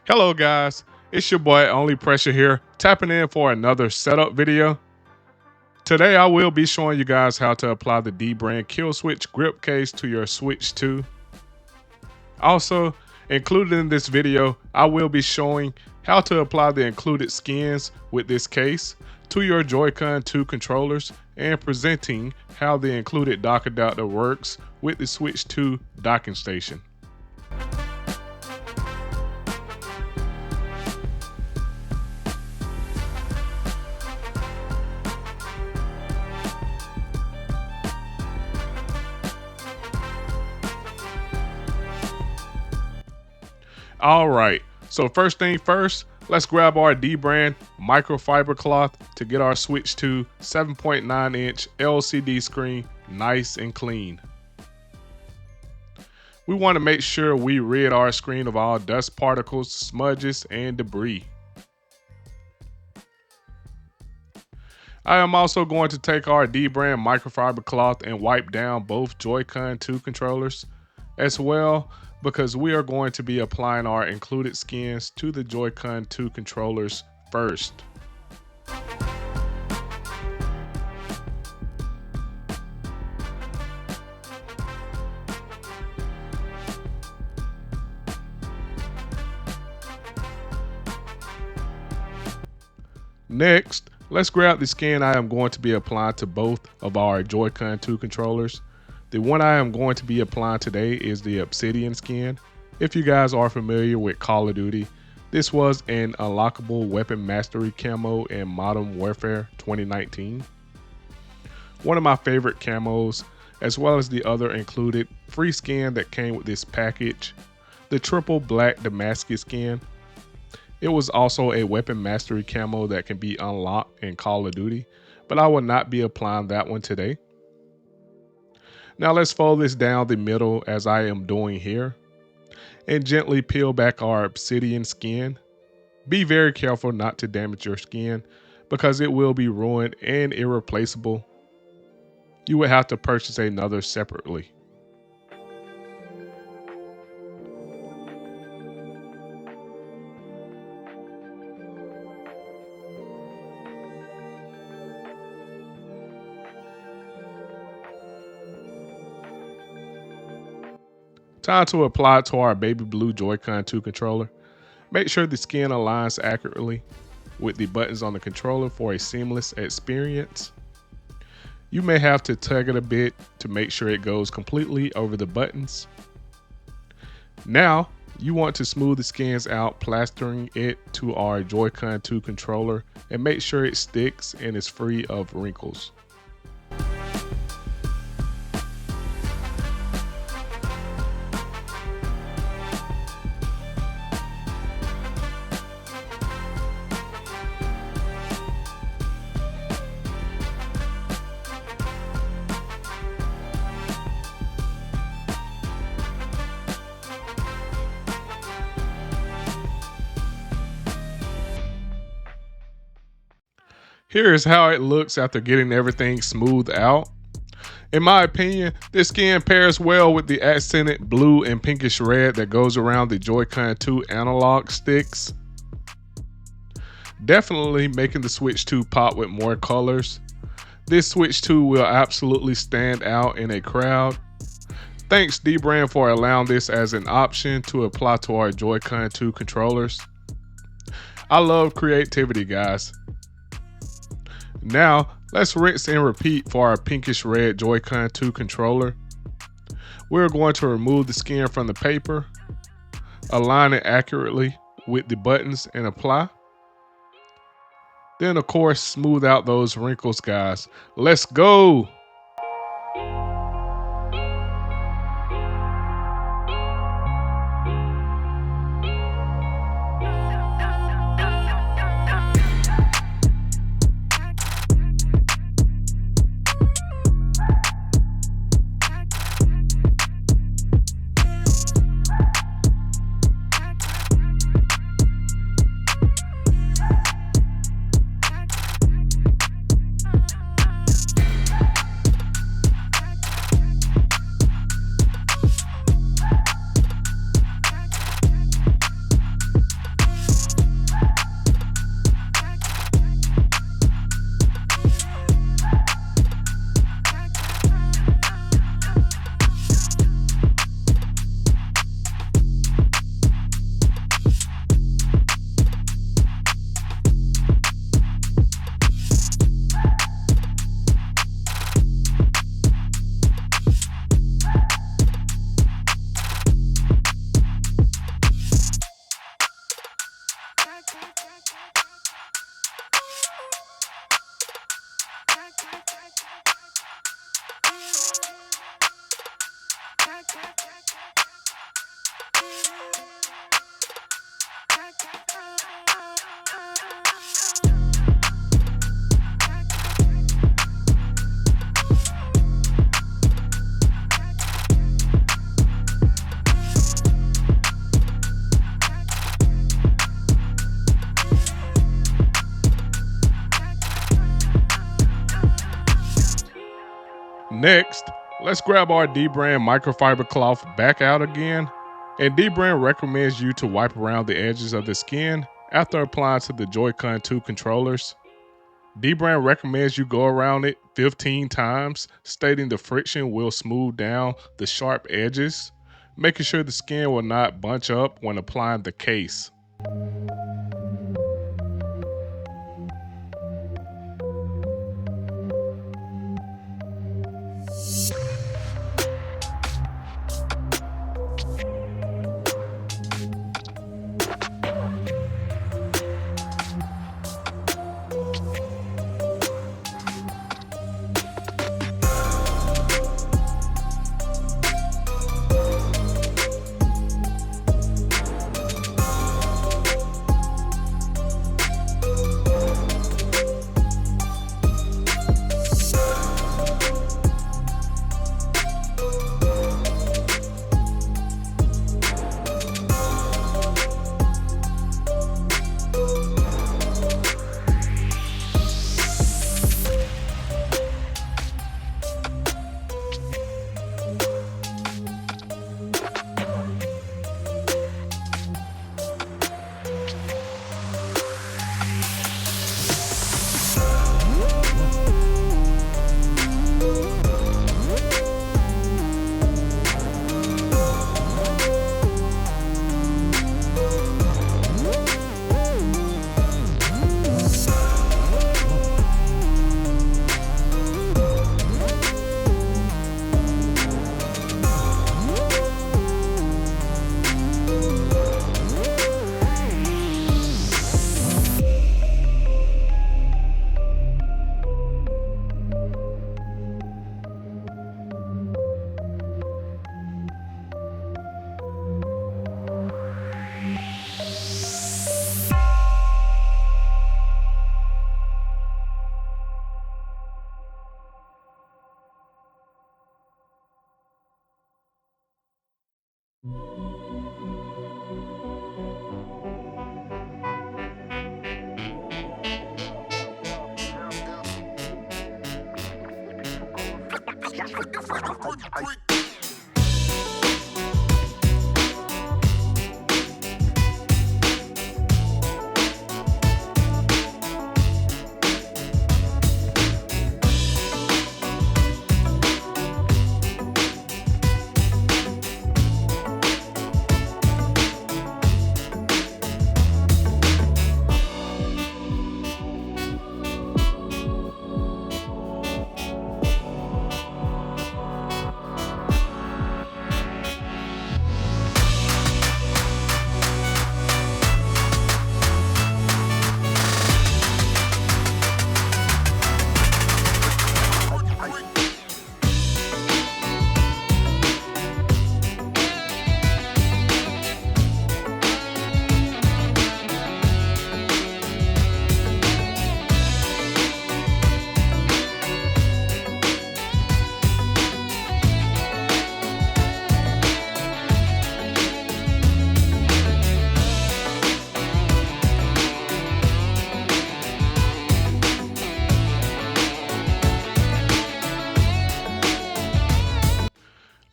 Hello guys, it's your boy Only Pressure here, tapping in for another setup video. Today I will be showing you guys how to apply the Dbrand Killswitch grip case to your Switch 2. Also, included in this video, I will be showing how to apply the included skins with this case to your Joy-Con 2 controllers and presenting how the included dock adapter works with the Switch 2 docking station. Alright, so first thing first, let's grab our Dbrand microfiber cloth to get our Switch 2 7.9 inch LCD screen nice and clean. We want to make sure we rid our screen of all dust particles, smudges, and debris. I am also going to take our Dbrand microfiber cloth and wipe down both Joy-Con 2 controllers as well, because we are going to be applying our included skins to the Joy-Con 2 controllers first. Next, let's grab the skin I am going to be applying to both of our Joy-Con 2 controllers. The one I am going to be applying today is the Obsidian skin. If you guys are familiar with Call of Duty, this was an unlockable weapon mastery camo in Modern Warfare 2019. One of my favorite camos, as well as the other included free skin that came with this package, the triple black Damascus skin. It was also a weapon mastery camo that can be unlocked in Call of Duty, but I will not be applying that one today. Now let's fold this down the middle as I am doing here and gently peel back our Obsidian skin. Be very careful not to damage your skin because it will be ruined and irreplaceable. You would have to purchase another separately. Time to apply it to our baby blue Joy-Con 2 controller. Make sure the skin aligns accurately with the buttons on the controller for a seamless experience. You may have to tug it a bit to make sure it goes completely over the buttons. Now, you want to smooth the skins out, plastering it to our Joy-Con 2 controller and make sure it sticks and is free of wrinkles. Here is how it looks after getting everything smoothed out. In my opinion, this skin pairs well with the accented blue and pinkish red that goes around the Joy-Con 2 analog sticks. Definitely making the Switch 2 pop with more colors. This Switch 2 will absolutely stand out in a crowd. Thanks Dbrand for allowing this as an option to apply to our Joy-Con 2 controllers. I love creativity, guys. Now, let's rinse and repeat for our pinkish red Joy-Con 2 controller. We're going to remove the skin from the paper, align it accurately with the buttons and apply. Then of course, smooth out those wrinkles, guys. Let's go! Next, let's grab our Dbrand microfiber cloth back out again, and Dbrand recommends you to wipe around the edges of the skin after applying to the Joy-Con 2 controllers. Dbrand recommends you go around it 15 times, stating the friction will smooth down the sharp edges, making sure the skin will not bunch up when applying the case.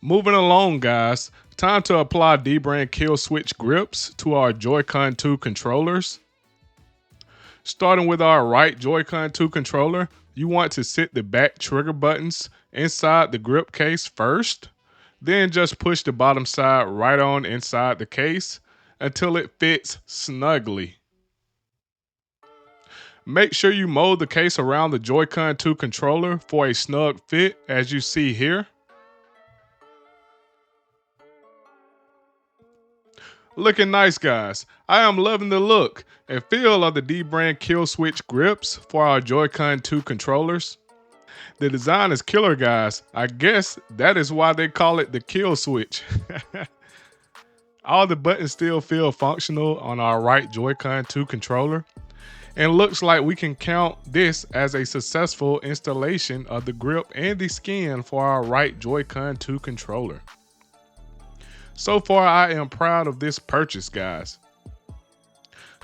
Moving along, guys, time to apply Dbrand Killswitch grips to our Joy-Con 2 controllers. Starting with our right Joy-Con 2 controller, you want to sit the back trigger buttons inside the grip case first, then just push the bottom side right on inside the case until it fits snugly. Make sure you mold the case around the Joy-Con 2 controller for a snug fit, as you see here. Looking nice, guys. I am loving the look and feel of the Dbrand Killswitch grips for our Joy-Con 2 controllers. The design is killer, guys. I guess that is why they call it the kill switch. All the buttons still feel functional on our right Joy-Con 2 controller, and looks like we can count this as a successful installation of the grip and the skin for our right Joy-Con 2 controller. So far, I am proud of this purchase, guys.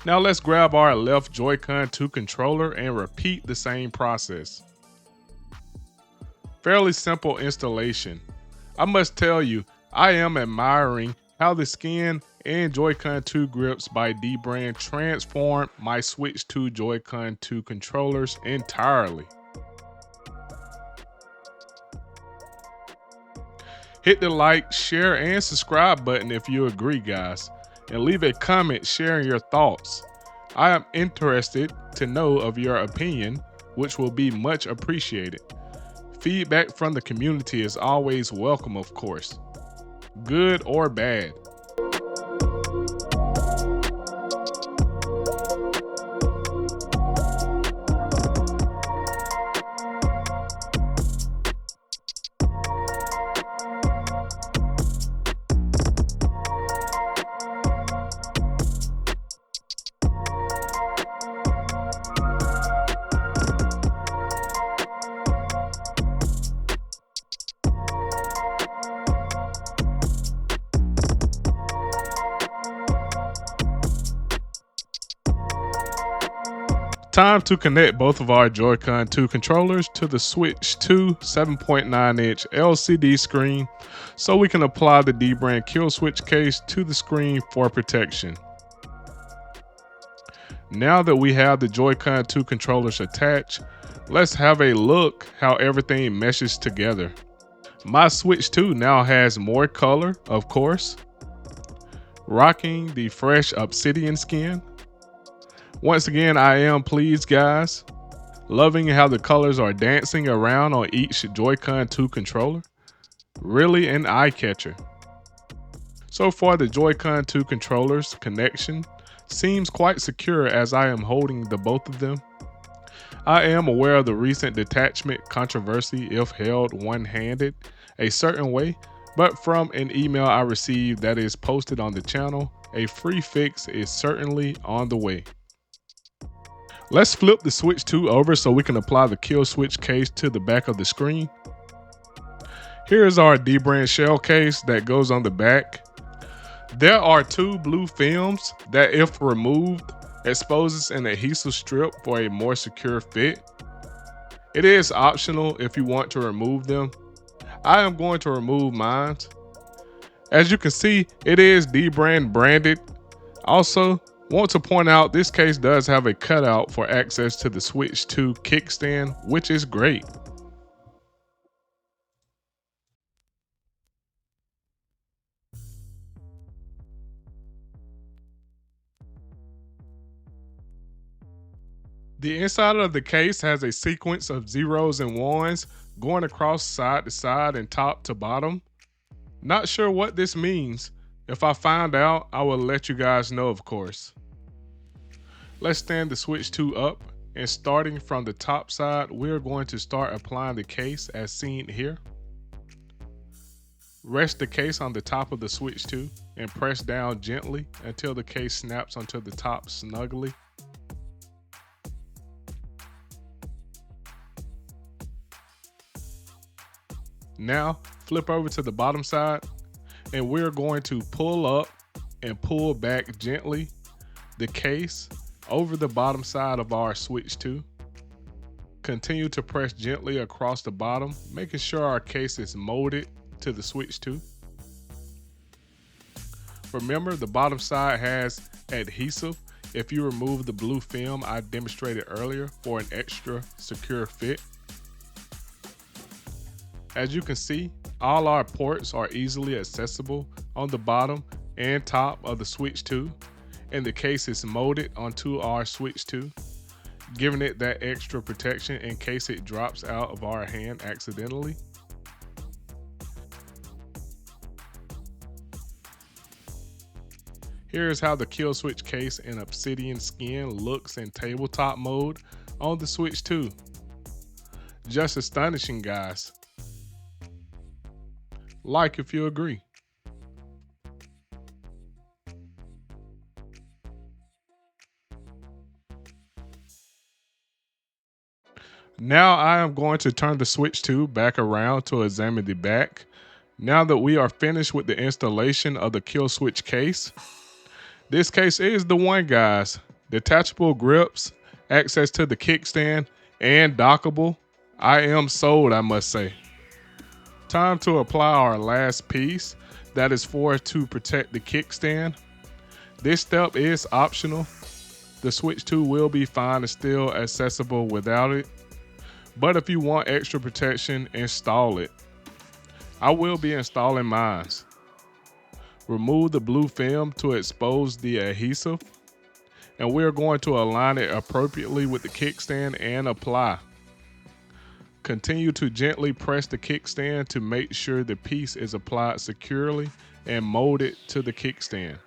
Now let's grab our left Joy-Con 2 controller and repeat the same process. Fairly simple installation. I must tell you, I am admiring how the skin and Joy-Con 2 grips by Dbrand transformed my Switch 2 Joy-Con 2 controllers entirely. Hit the like, share, and subscribe button if you agree, guys, and leave a comment sharing your thoughts. I am interested to know of your opinion, which will be much appreciated. Feedback from the community is always welcome, of course, good or bad. Time to connect both of our Joy-Con 2 controllers to the Switch 2 7.9-inch LCD screen so we can apply the Dbrand Killswitch case to the screen for protection. Now that we have the Joy-Con 2 controllers attached, let's have a look how everything meshes together. My Switch 2 now has more color, of course, rocking the fresh obsidian skin. Once again, I am pleased, guys. Loving how the colors are dancing around on each Joy-Con 2 controller. Really an eye catcher. So far, the Joy-Con 2 controllers connection seems quite secure as I am holding the both of them. I am aware of the recent detachment controversy if held one-handed a certain way, but from an email I received that is posted on the channel, a free fix is certainly on the way. Let's flip the Switch 2 over so we can apply the Killswitch case to the back of the screen. Here is our Dbrand shell case that goes on the back. There are two blue films that, if removed, exposes an adhesive strip for a more secure fit. It is optional if you want to remove them. I am going to remove mine. As you can see, it is Dbrand branded. Also, want to point out this case does have a cutout for access to the Switch 2 kickstand, which is great. The inside of the case has a sequence of zeros and ones going across side to side and top to bottom. Not sure what this means. If I find out, I will let you guys know, of course. Let's stand the Switch 2 up, and starting from the top side, we're going to start applying the case as seen here. Rest the case on the top of the Switch 2 and press down gently until the case snaps onto the top snugly. Now flip over to the bottom side, and we're going to pull up and pull back gently the case over the bottom side of our Switch 2. Continue to press gently across the bottom, making sure our case is molded to the Switch 2. Remember, the bottom side has adhesive if you remove the blue film I demonstrated earlier for an extra secure fit. As you can see, all our ports are easily accessible on the bottom and top of the Switch 2, and the case is molded onto our Switch 2, giving it that extra protection in case it drops out of our hand accidentally. Here's how the Killswitch case in obsidian skin looks in tabletop mode on the Switch 2. Just astonishing, guys. Like if you agree. Now I am going to turn the Switch 2 back around to examine the back. Now that we are finished with the installation of the Killswitch case, this case is the one, guys. Detachable grips, access to the kickstand, and dockable. I am sold, I must say. Time to apply our last piece, that is to protect the kickstand. This step is optional. The Switch 2 will be fine and still accessible without it, but if you want extra protection, install it. I will be installing mine. Remove the blue film to expose the adhesive, and we're going to align it appropriately with the kickstand and apply. Continue to gently press the kickstand to make sure the piece is applied securely and mold it to the kickstand.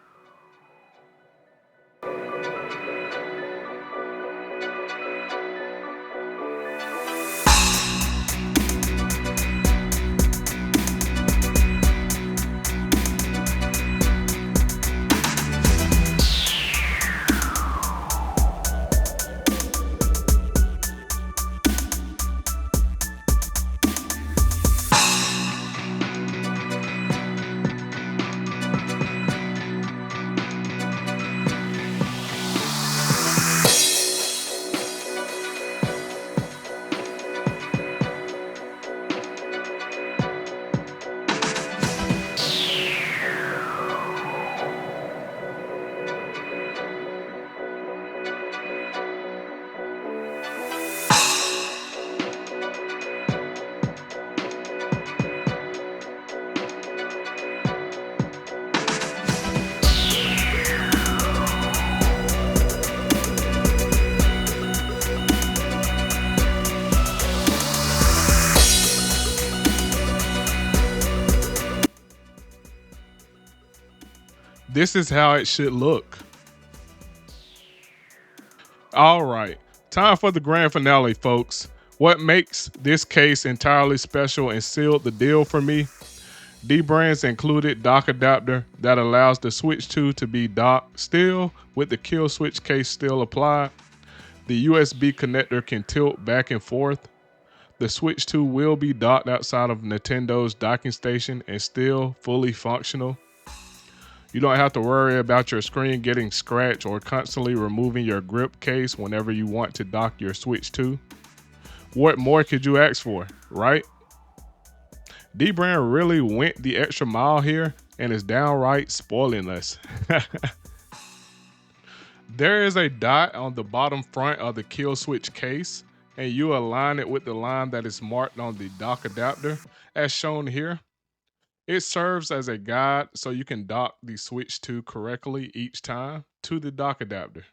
This is how it should look. All right, time for the grand finale, folks. What makes this case entirely special and sealed the deal for me? Dbrand's included dock adapter that allows the Switch 2 to be docked still with the Killswitch case still applied. The USB connector can tilt back and forth. The Switch 2 will be docked outside of Nintendo's docking station and still fully functional. You don't have to worry about your screen getting scratched or constantly removing your grip case whenever you want to dock your Switch 2. What more could you ask for, right? Dbrand really went the extra mile here and is downright spoiling us. There is a dot on the bottom front of the Killswitch case, and you align it with the line that is marked on the dock adapter as shown here. It serves as a guide so you can dock the Switch 2 correctly each time to the dock adapter.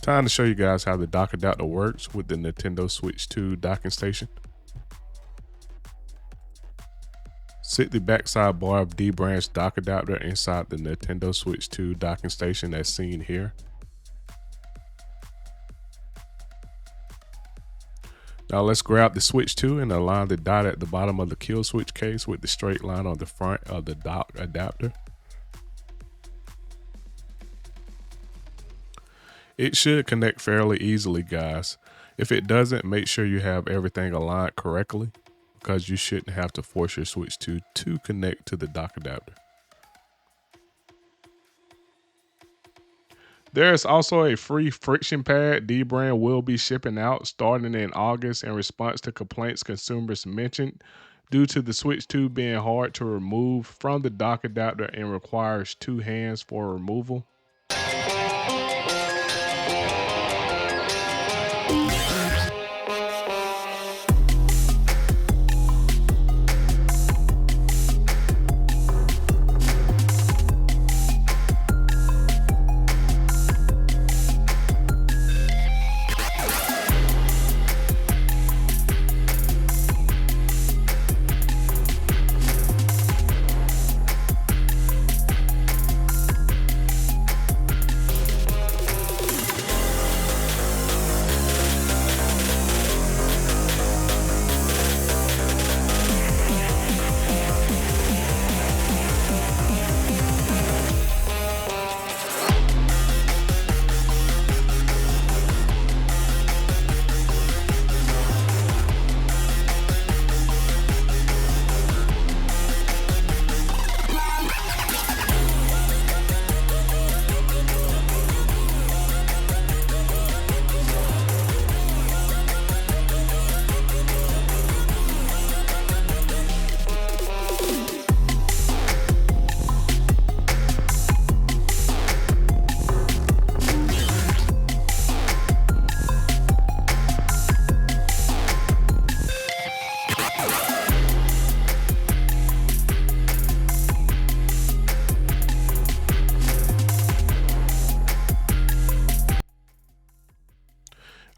Time to show you guys how the dock adapter works with the Nintendo Switch 2 docking station. Sit the backside bar of Dbrand's dock adapter inside the Nintendo Switch 2 docking station as seen here. Now let's grab the Switch 2 and align the dot at the bottom of the Killswitch case with the straight line on the front of the dock adapter. It should connect fairly easily, guys. If it doesn't, make sure you have everything aligned correctly, because you shouldn't have to force your Switch 2 to connect to the dock adapter. There is also a free friction pad Dbrand will be shipping out starting in August in response to complaints consumers mentioned due to the Switch 2 being hard to remove from the dock adapter and requires 2 hands for removal.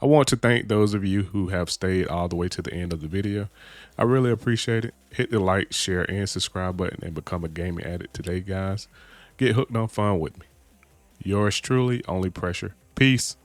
I want to thank those of you who have stayed all the way to the end of the video. I really appreciate it. Hit the like, share, and subscribe button and become a gaming addict today, guys. Get hooked on fun with me. Yours truly, Only Pressure. Peace.